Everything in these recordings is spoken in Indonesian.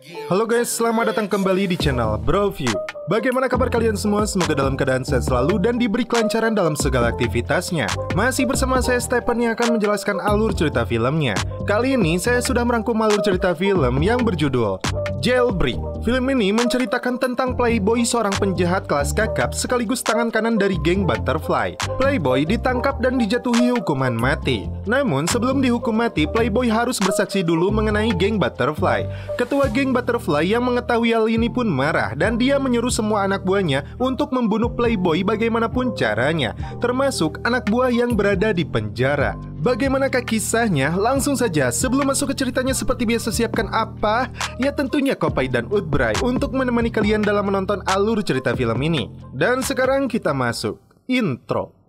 Halo guys, selamat datang kembali di channel Broview. Bagaimana kabar kalian semua? Semoga dalam keadaan sehat selalu dan diberi kelancaran dalam segala aktivitasnya. Masih bersama saya Stephen yang akan menjelaskan alur cerita filmnya. Kali ini saya sudah merangkum alur cerita film yang berjudul Jailbreak. Film ini menceritakan tentang Playboy, seorang penjahat kelas kakap sekaligus tangan kanan dari geng Butterfly. Playboy ditangkap dan dijatuhi hukuman mati. Namun sebelum dihukum mati, Playboy harus bersaksi dulu mengenai geng Butterfly. Ketua geng Butterfly yang mengetahui hal ini pun marah dan dia menyuruh semua anak buahnya untuk membunuh Playboy bagaimanapun caranya, termasuk anak buah yang berada di penjara. Bagaimanakah kisahnya? Langsung saja, sebelum masuk ke ceritanya seperti biasa, siapkan apa? Ya tentunya Kopai dan Udbray untuk menemani kalian dalam menonton alur cerita film ini. Dan sekarang kita masuk intro.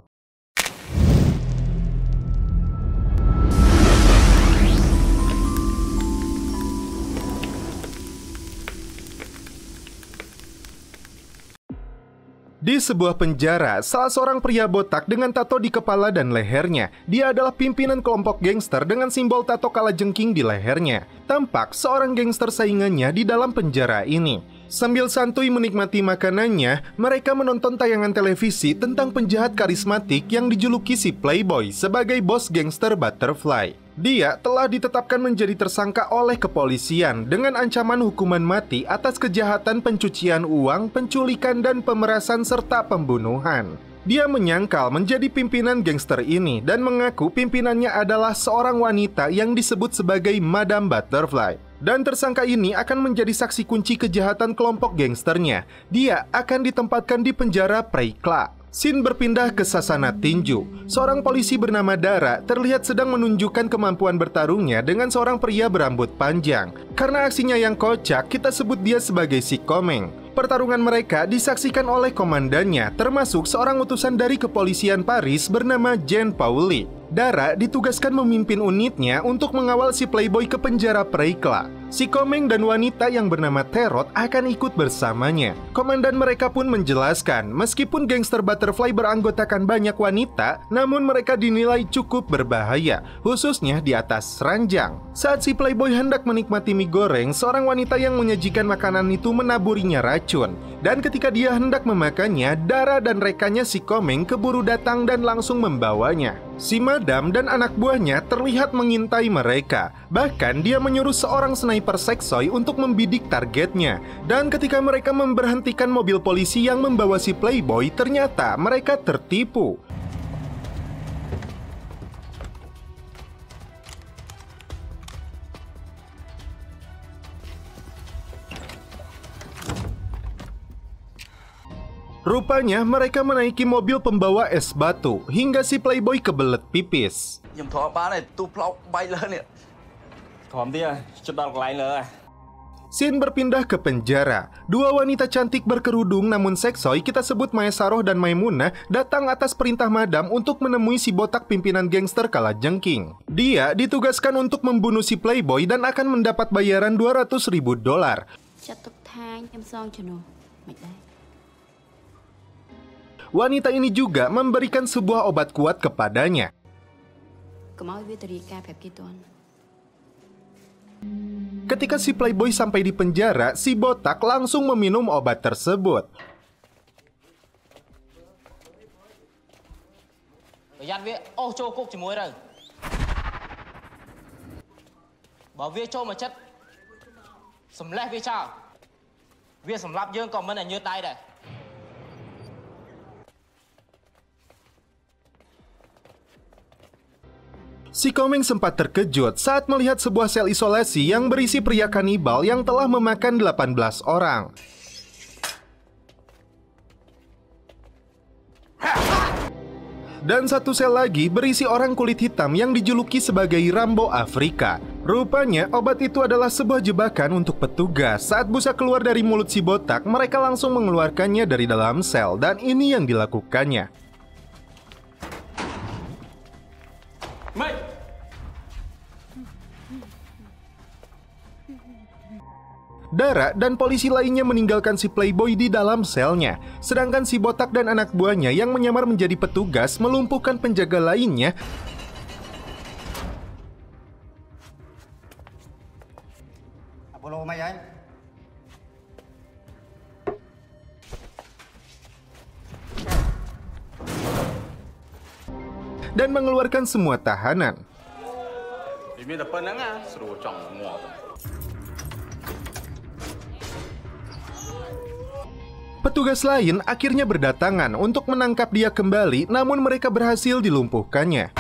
Di sebuah penjara, salah seorang pria botak dengan tato di kepala dan lehernya. Dia adalah pimpinan kelompok gangster dengan simbol tato kalajengking di lehernya. Tampak seorang gangster saingannya di dalam penjara ini. Sambil santuy menikmati makanannya, mereka menonton tayangan televisi tentang penjahat karismatik yang dijuluki si Playboy sebagai bos gangster Butterfly. Dia telah ditetapkan menjadi tersangka oleh kepolisian dengan ancaman hukuman mati atas kejahatan pencucian uang, penculikan, dan pemerasan serta pembunuhan. Dia menyangkal menjadi pimpinan gangster ini dan mengaku pimpinannya adalah seorang wanita yang disebut sebagai Madam Butterfly. Dan tersangka ini akan menjadi saksi kunci kejahatan kelompok gangsternya. Dia akan ditempatkan di penjara Preikla. Scene berpindah ke sasana tinju. Seorang polisi bernama Dara terlihat sedang menunjukkan kemampuan bertarungnya dengan seorang pria berambut panjang. Karena aksinya yang kocak, kita sebut dia sebagai si Komeng. Pertarungan mereka disaksikan oleh komandannya, termasuk seorang utusan dari kepolisian Paris bernama Jean Pauli. Dara ditugaskan memimpin unitnya untuk mengawal si Playboy ke penjara Preikla. Si Komeng dan wanita yang bernama Terot akan ikut bersamanya. Komandan mereka pun menjelaskan, meskipun gangster Butterfly beranggotakan banyak wanita, namun mereka dinilai cukup berbahaya, khususnya di atas ranjang. Saat si Playboy hendak menikmati mie goreng, seorang wanita yang menyajikan makanan itu menaburinya racun. Dan ketika dia hendak memakannya, Dara dan rekannya si Komeng keburu datang dan langsung membawanya. Si Madam dan anak buahnya terlihat mengintai mereka. Bahkan dia menyuruh seorang sniper seksoi untuk membidik targetnya. Dan ketika mereka memberhentikan mobil polisi yang membawa si Playboy, ternyata mereka tertipu. Rupanya mereka menaiki mobil pembawa es batu hingga si Playboy kebelet pipis. Scene berpindah ke penjara. Dua wanita cantik berkerudung namun seksoi, kita sebut Maesaroh dan Maimunah, datang atas perintah Madam untuk menemui si botak pimpinan gangster kalajengking. Dia ditugaskan untuk membunuh si Playboy dan akan mendapat bayaran $200.000. Wanita ini juga memberikan sebuah obat kuat kepadanya. Ketika si Playboy sampai di penjara, si botak langsung meminum obat tersebut. Si Komeng sempat terkejut saat melihat sebuah sel isolasi yang berisi pria kanibal yang telah memakan 18 orang. Dan satu sel lagi berisi orang kulit hitam yang dijuluki sebagai Rambo Afrika. Rupanya obat itu adalah sebuah jebakan untuk petugas. Saat busa keluar dari mulut si botak, mereka langsung mengeluarkannya dari dalam sel. Dan ini yang dilakukannya. Dara dan polisi lainnya meninggalkan si Playboy di dalam selnya. Sedangkan si botak dan anak buahnya yang menyamar menjadi petugas melumpuhkan penjaga lainnya. Apollo mày anh. dan mengeluarkan semua tahanan. Petugas lain akhirnya berdatangan untuk menangkap dia kembali, namun mereka berhasil dilumpuhkannya.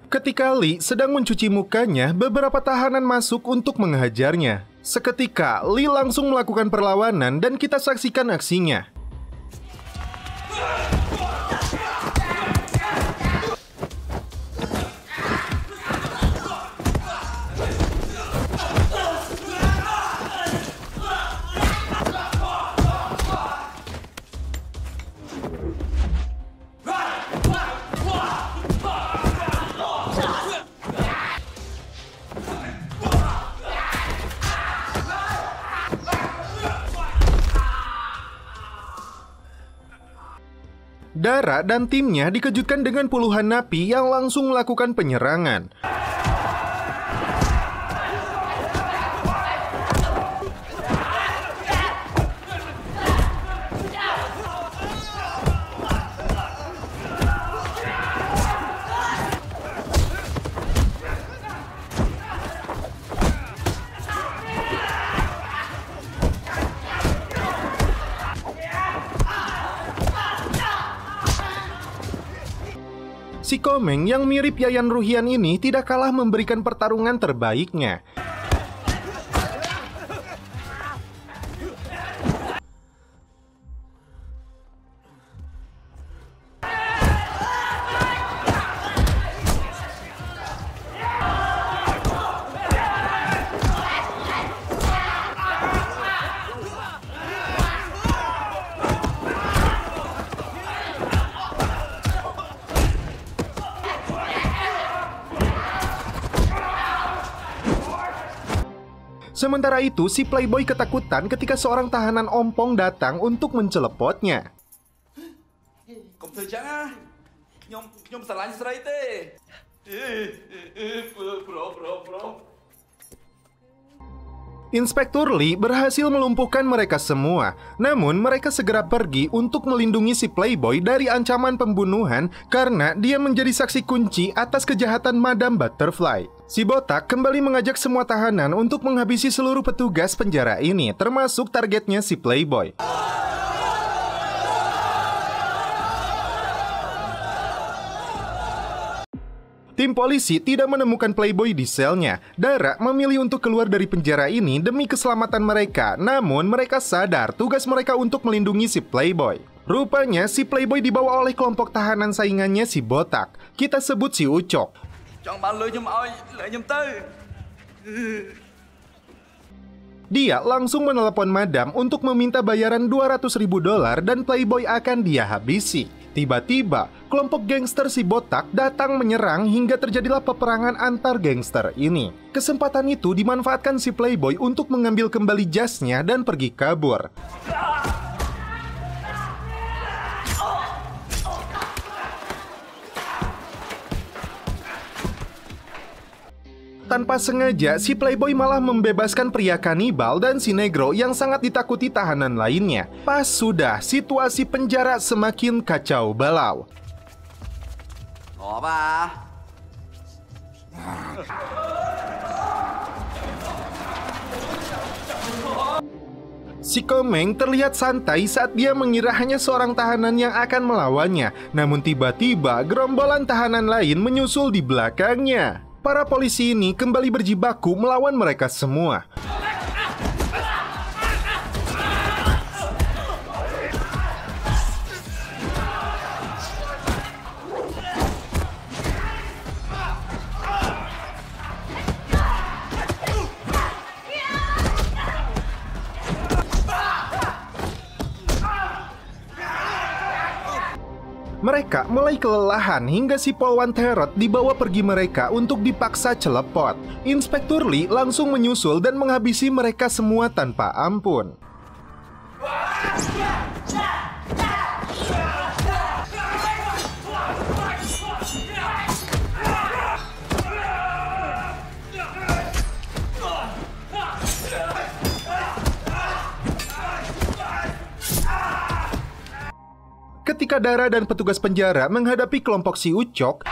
Ketika Lee sedang mencuci mukanya, beberapa tahanan masuk untuk menghajarnya. Seketika, Lee langsung melakukan perlawanan dan kita saksikan aksinya. Dara dan timnya dikejutkan dengan puluhan napi yang langsung melakukan penyerangan. Si Komeng yang mirip Yayan Ruhian ini tidak kalah memberikan pertarungan terbaiknya. Sementara itu, si Playboy ketakutan ketika seorang tahanan ompong datang untuk mencelepotnya. Inspektur Lee berhasil melumpuhkan mereka semua. Namun mereka segera pergi untuk melindungi si Playboy dari ancaman pembunuhan karena dia menjadi saksi kunci atas kejahatan Madam Butterfly. Si botak kembali mengajak semua tahanan untuk menghabisi seluruh petugas penjara ini, termasuk targetnya si Playboy. Tim polisi tidak menemukan Playboy di selnya. Dara memilih untuk keluar dari penjara ini demi keselamatan mereka. Namun mereka sadar tugas mereka untuk melindungi si Playboy. Rupanya si Playboy dibawa oleh kelompok tahanan saingannya si botak. Kita sebut si Ucok. Dia langsung menelepon Madam untuk meminta bayaran $200.000 dan Playboy akan dia habisi. Tiba-tiba, kelompok gangster si botak datang menyerang hingga terjadilah peperangan antar gangster ini. Kesempatan itu dimanfaatkan si Playboy untuk mengambil kembali jasnya dan pergi kabur. Tanpa sengaja, si Playboy malah membebaskan pria kanibal dan si negro yang sangat ditakuti tahanan lainnya. Pas sudah, situasi penjara semakin kacau balau. Si Komeng terlihat santai saat dia mengira hanya seorang tahanan yang akan melawannya. Namun tiba-tiba, gerombolan tahanan lain menyusul di belakangnya. Para polisi ini kembali berjibaku melawan mereka semua. Mereka mulai kelelahan hingga si polwan Terot dibawa pergi mereka untuk dipaksa celepot. Inspektur Lee langsung menyusul dan menghabisi mereka semua tanpa ampun. Ketika Dara dan petugas penjara menghadapi kelompok si Ucok,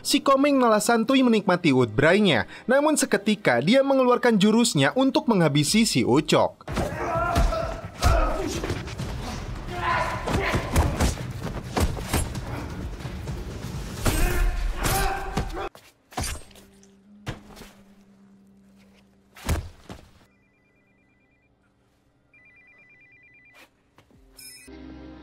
si Komeng malah santuy menikmati woodbrain-nya. Namun seketika dia mengeluarkan jurusnya untuk menghabisi si Ucok.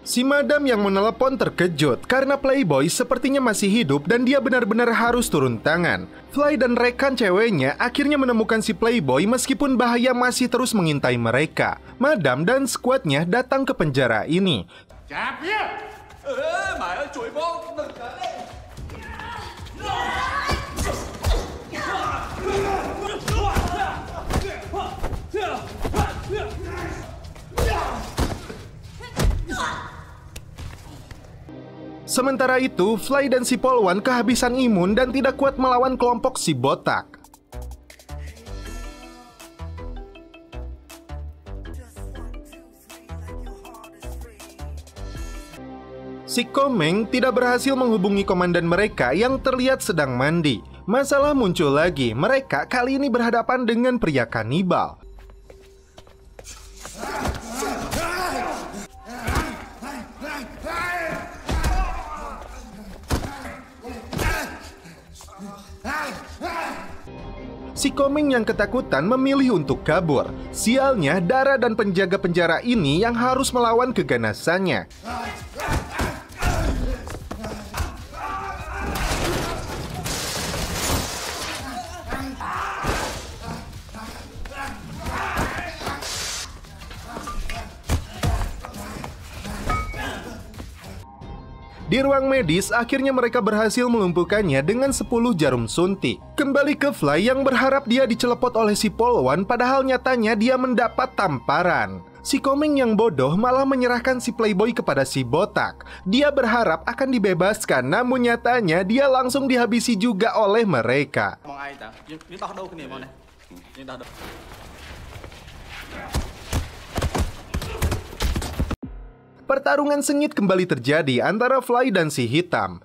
Si madam yang menelepon terkejut karena Playboy sepertinya masih hidup dan dia benar-benar harus turun tangan. Fly dan rekan ceweknya akhirnya menemukan si Playboy meskipun bahaya masih terus mengintai mereka. Madam dan skuadnya datang ke penjara ini. Sementara itu, Fly dan si polwan kehabisan imun dan tidak kuat melawan kelompok si botak. Si Komeng tidak berhasil menghubungi komandan mereka yang terlihat sedang mandi. Masalah muncul lagi, mereka kali ini berhadapan dengan pria kanibal. Si Komeng yang ketakutan memilih untuk kabur. Sialnya, Dara dan penjaga penjara ini yang harus melawan keganasannya. Di ruang medis, akhirnya mereka berhasil melumpuhkannya dengan 10 jarum suntik. Kembali ke Fly yang berharap dia dicelepot oleh si polwan, padahal nyatanya dia mendapat tamparan. Si Komeng yang bodoh malah menyerahkan si Playboy kepada si botak. Dia berharap akan dibebaskan, namun nyatanya dia langsung dihabisi juga oleh mereka. Pertarungan sengit kembali terjadi antara Fly dan si hitam.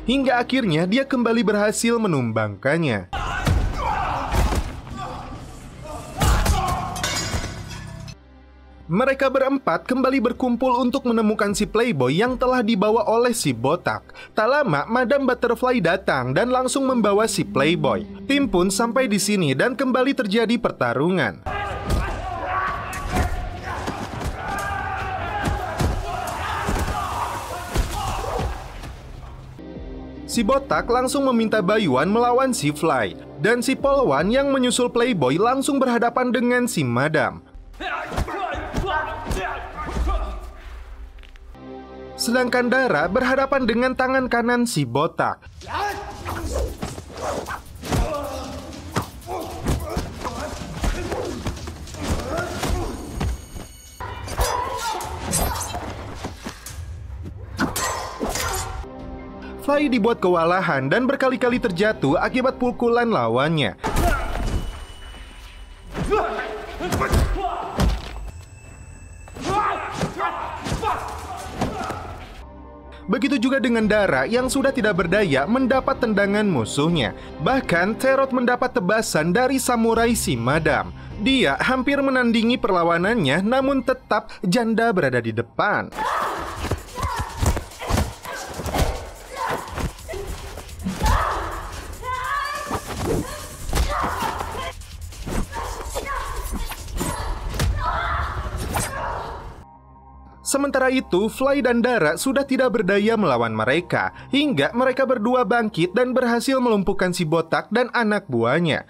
Hingga akhirnya dia kembali berhasil menumbangkannya. Mereka berempat kembali berkumpul untuk menemukan si Playboy yang telah dibawa oleh si botak. Tak lama, Madam Butterfly datang dan langsung membawa si Playboy. Tim pun sampai di sini dan kembali terjadi pertarungan. Si botak langsung meminta Bayuan melawan si Fly, dan si polwan yang menyusul Playboy langsung berhadapan dengan si Madam. Sedangkan Dara berhadapan dengan tangan kanan si botak. Fly dibuat kewalahan dan berkali-kali terjatuh akibat pukulan lawannya. Begitu juga dengan Dara yang sudah tidak berdaya mendapat tendangan musuhnya. Bahkan Terot mendapat tebasan dari samurai si Madam. Dia hampir menandingi perlawanannya, namun tetap janda berada di depan. Sementara itu, Fly dan Dara sudah tidak berdaya melawan mereka, hingga mereka berdua bangkit dan berhasil melumpuhkan si botak dan anak buahnya.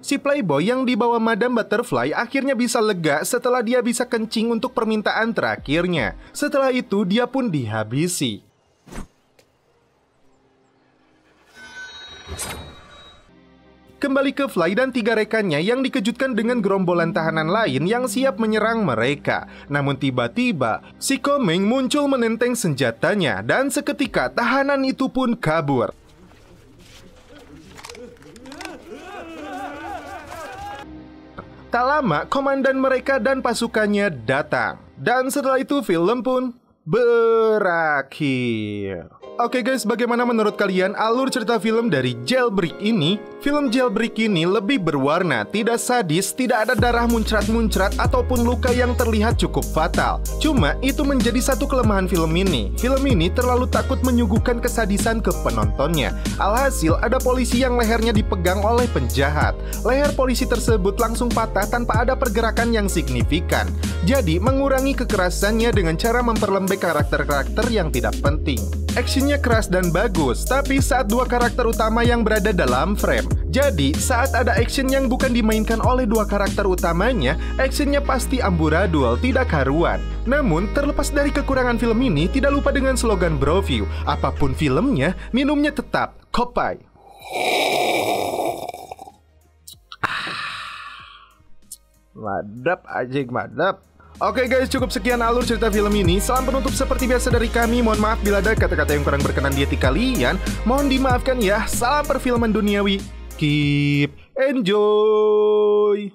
Si Playboy yang dibawa Madame Butterfly akhirnya bisa lega setelah dia bisa kencing untuk permintaan terakhirnya. Setelah itu dia pun dihabisi. Kembali ke Fly dan 3 rekannya yang dikejutkan dengan gerombolan tahanan lain yang siap menyerang mereka. Namun tiba-tiba si Komeng muncul menenteng senjatanya dan seketika tahanan itu pun kabur. Tak lama, komandan mereka dan pasukannya datang. Dan setelah itu film pun berakhir. Oke guys, bagaimana menurut kalian alur cerita film dari Jailbreak ini? Film Jailbreak ini lebih berwarna, tidak sadis, tidak ada darah muncrat-muncrat ataupun luka yang terlihat cukup fatal. Cuma itu menjadi satu kelemahan film ini. Film ini terlalu takut menyuguhkan kesadisan ke penontonnya. Alhasil ada polisi yang lehernya dipegang oleh penjahat. Leher polisi tersebut langsung patah tanpa ada pergerakan yang signifikan. Jadi mengurangi kekerasannya dengan cara memperlembek karakter-karakter yang tidak penting. Actionnya keras dan bagus, tapi saat 2 karakter utama yang berada dalam frame. Jadi, saat ada action yang bukan dimainkan oleh 2 karakter utamanya, actionnya pasti amburadul, tidak karuan. Namun, terlepas dari kekurangan film ini, tidak lupa dengan slogan Broview. Apapun filmnya, minumnya tetap Kopai. Madap anjing, madap. Oke guys, cukup sekian alur cerita film ini. Salam penutup seperti biasa dari kami. Mohon maaf bila ada kata-kata yang kurang berkenan di hati kalian. Mohon dimaafkan ya. Salam perfilman duniawi. Keep enjoy.